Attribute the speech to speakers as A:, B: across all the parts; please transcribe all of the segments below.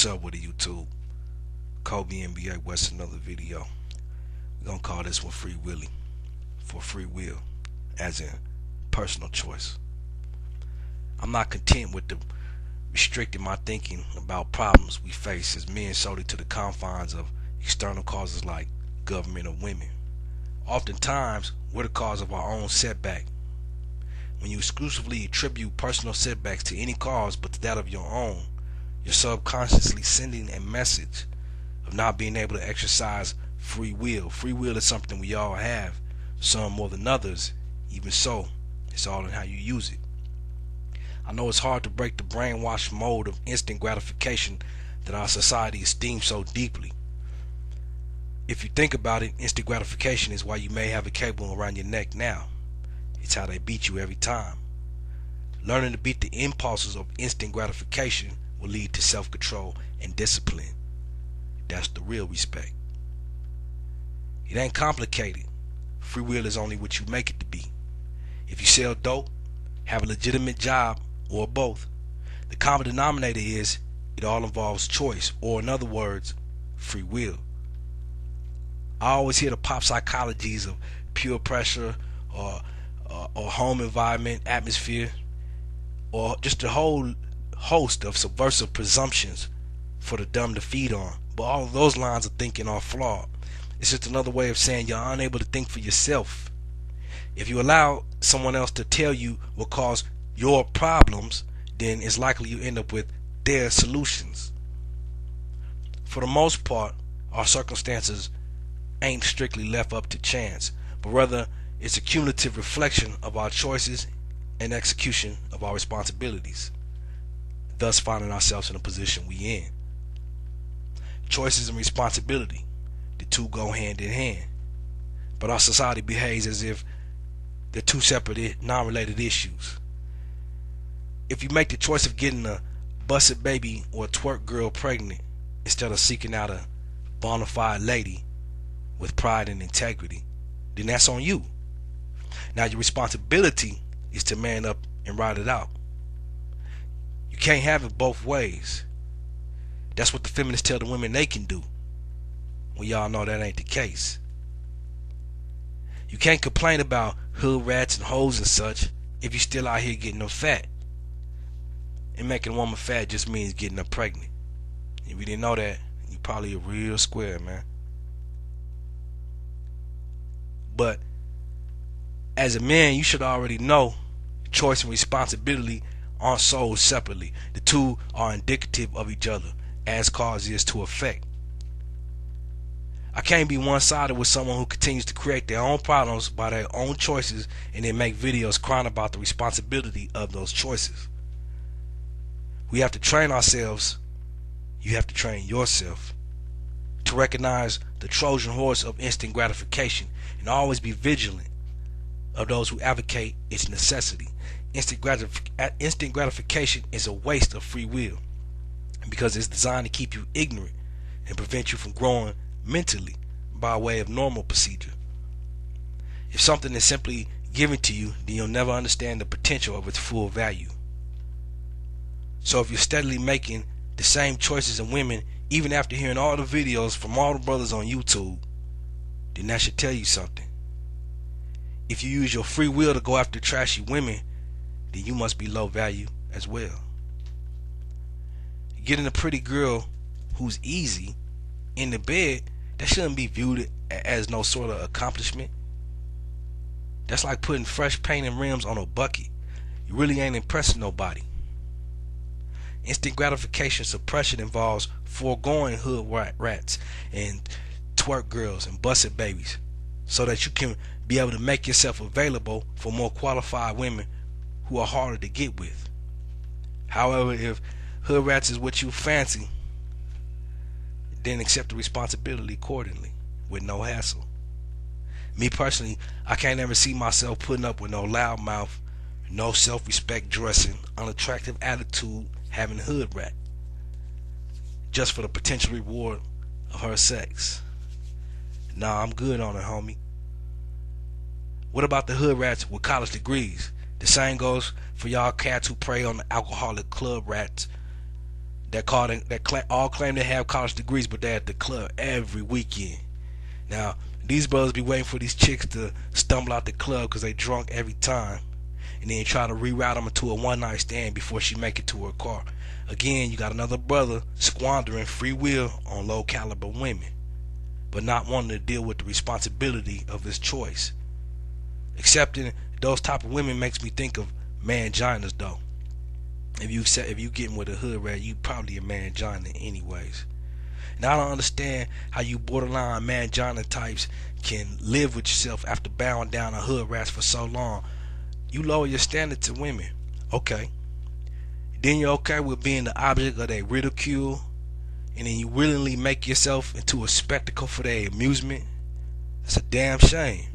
A: What's up with the YouTube? Kobe NBA West, another video. We're gonna call this one Free Willy, for free will, as in personal choice. I'm not content with the restricting my thinking about problems we face as men solely to the confines of external causes like government or women. Oftentimes, we're the cause of our own setback. When you exclusively attribute personal setbacks to any cause but to that of your own, you're subconsciously sending a message of not being able to exercise free will. Free will is something we all have, some more than others. Even so, it's all in how you use it. I know it's hard to break the brainwashed mold of instant gratification that our society esteems so deeply. If you think about it, instant gratification is why you may have a cable around your neck now. It's how they beat you every time. Learning to beat the impulses of instant gratification will lead to self-control and discipline. That's the real respect. It ain't complicated. Free will is only what you make it to be. If you sell dope, have a legitimate job, or both, the common denominator is it all involves choice, or in other words, free will. I always hear the pop psychologies of peer pressure or home environment, atmosphere, or just a whole host of subversive presumptions for the dumb to feed on. But all of those lines of thinking are flawed. It's just another way of saying you're unable to think for yourself. If you allow someone else to tell you what caused your problems, then it's likely you end up with their solutions. For the most part, our circumstances ain't strictly left up to chance, but rather it's a cumulative reflection of our choices and execution of our responsibilities, thus finding ourselves in the position we in. Choices and responsibility, the two go hand in hand, but our society behaves as if they're two separate, non-related issues. If you make the choice of getting a busted baby or a twerk girl pregnant instead of seeking out a bona fide lady with pride and integrity, then that's on you. Now your responsibility is to man up and ride it out. You can't have it both ways. That's what the feminists tell the women they can do, when y'all know that ain't the case. You can't complain about hood rats and hoes and such if you still out here getting them fat. And making a woman fat just means getting her pregnant. If you didn't know that, you probably a real square, man. But as a man, you should already know choice and responsibility aren't sold separately. The two are indicative of each other, as cause is to effect. I can't be one-sided with someone who continues to create their own problems by their own choices and then make videos crying about the responsibility of those choices. We have to train ourselves. You have to train yourself to recognize the Trojan horse of instant gratification and always be vigilant of those who advocate its necessity. Instant gratification is a waste of free will because it's designed to keep you ignorant and prevent you from growing mentally by way of normal procedure. If something is simply given to you, then you'll never understand the potential of its full value. So if you're steadily making the same choices in women, even after hearing all the videos from all the brothers on YouTube, then that should tell you something. If you use your free will to go after trashy women, then you must be low value as well. Getting a pretty girl who's easy in the bed, that shouldn't be viewed as no sort of accomplishment. That's like putting fresh paint and rims on a bucket. You really ain't impressing nobody. Instant gratification suppression involves foregoing hood rats and twerk girls and busted babies so that you can be able to make yourself available for more qualified women who are harder to get with. However, if hood rats is what you fancy, then accept the responsibility accordingly with no hassle. Me personally, I can't ever see myself putting up with no loudmouth, no self-respect dressing, unattractive attitude having hood rat just for the potential reward of her sex. Nah, I'm good on it, homie. What about the hood rats with college degrees? The same goes for y'all cats who prey on the alcoholic club rats all claim they have college degrees, but they're at the club every weekend. Now, these brothers be waiting for these chicks to stumble out the club because they drunk every time, and then try to reroute them into a one-night stand before she make it to her car. Again, you got another brother squandering free will on low-caliber women, but not wanting to deal with the responsibility of his choice. Accepting those type of women makes me think of manginas, though. If you getting with a hood rat, you probably a mangina anyways. Now I don't understand how you borderline mangina types can live with yourself after bowing down a hood rats for so long. You lower your standard to women, okay? Then you're okay with being the object of their ridicule, and then you willingly make yourself into a spectacle for their amusement. That's a damn shame.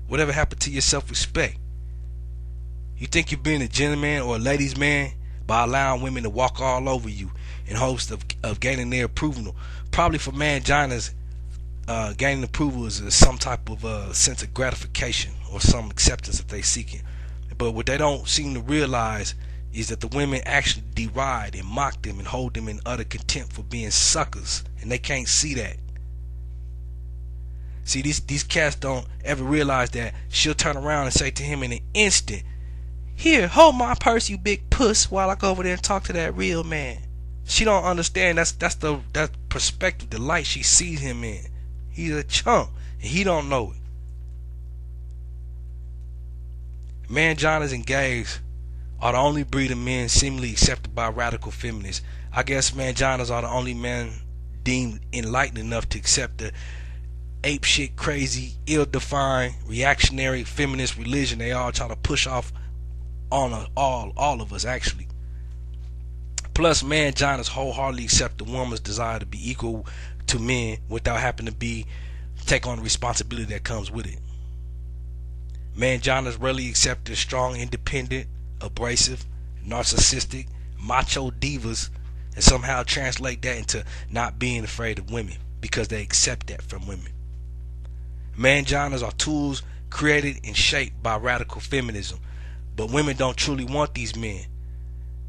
A: Whatever happened to your self-respect? You think you're being a gentleman or a ladies' man by allowing women to walk all over you in hopes of gaining their approval? Probably for manginas, gaining approval is some type of sense of gratification or some acceptance that they seeking. But what they don't seem to realize is that the women actually deride and mock them and hold them in utter contempt for being suckers, and they can't see that. See, these cats don't ever realize that she'll turn around and say to him in an instant, "Here, hold my purse, you big puss, while I go over there and talk to that real man." She don't understand that perspective, the light she sees him in. He's a chump, and he don't know it. Manginas and gays are the only breed of men seemingly accepted by radical feminists. I guess manginas are the only men deemed enlightened enough to accept the apeshit, crazy, ill-defined, reactionary feminist religion they all try to push off on all of us, actually. Plus, manginas wholeheartedly accept the woman's desire to be equal to men without having to take on the responsibility that comes with it. Manginas rarely accept the strong, independent, abrasive, narcissistic, macho divas and somehow translate that into not being afraid of women because they accept that from women. Manginas are tools created and shaped by radical feminism, but women don't truly want these men.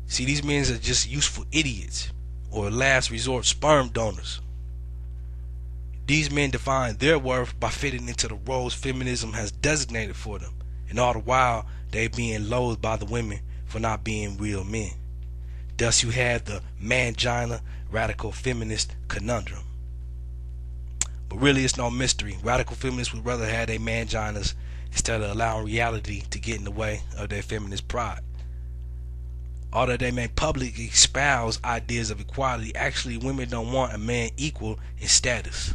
A: See, these men are just useful idiots or last resort sperm donors. These men define their worth by fitting into the roles feminism has designated for them, and all the while they being loathed by the women for not being real men. Thus you have the mangina radical feminist conundrum. But really it's no mystery. Radical feminists would rather have their manginas instead of allowing reality to get in the way of their feminist pride. Although they may publicly espouse ideas of equality, actually women don't want a man equal in status.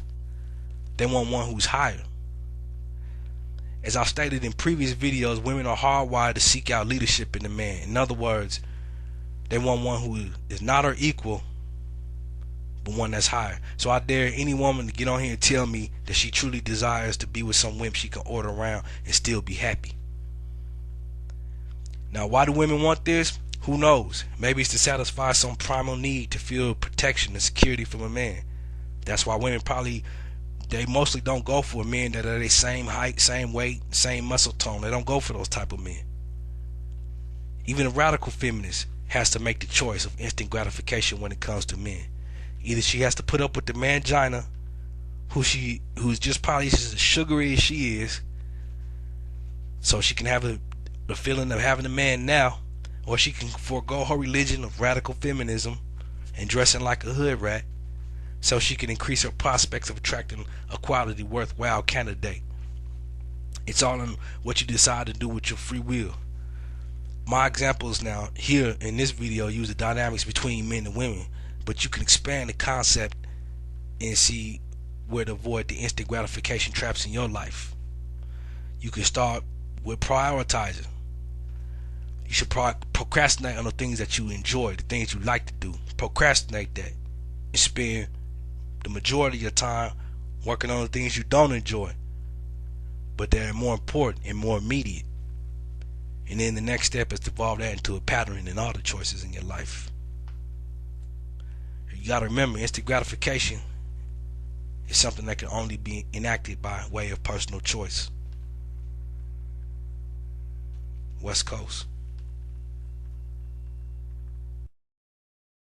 A: They want one who's higher. As I've stated in previous videos, women are hardwired to seek out leadership in a man. In other words, they want one who is not her equal, but one that's higher. So I dare any woman to get on here and tell me that she truly desires to be with some wimp she can order around and still be happy. Now, why do women want this? Who knows? Maybe it's to satisfy some primal need to feel protection and security from a man. That's why women they mostly don't go for men that are the same height, same weight, same muscle tone. They don't go for those type of men. Even a radical feminist has to make the choice of instant gratification when it comes to men. Either she has to put up with the mangina, who's just probably just as sugary as she is, so she can have the feeling of having a man now, or she can forego her religion of radical feminism and dressing like a hood rat, so she can increase her prospects of attracting a quality, worthwhile candidate. It's all in what you decide to do with your free will. My examples now here in this video use the dynamics between men and women, but you can expand the concept and see where to avoid the instant gratification traps in your life. You can start with prioritizing. You should procrastinate on the things that you enjoy, the things you like to do. Procrastinate that and spend the majority of your time working on the things you don't enjoy, but they're more important and more immediate. And then the next step is to evolve that into a pattern in all the choices in your life. You got to remember, instant gratification is something that can only be enacted by way of personal choice. West Coast.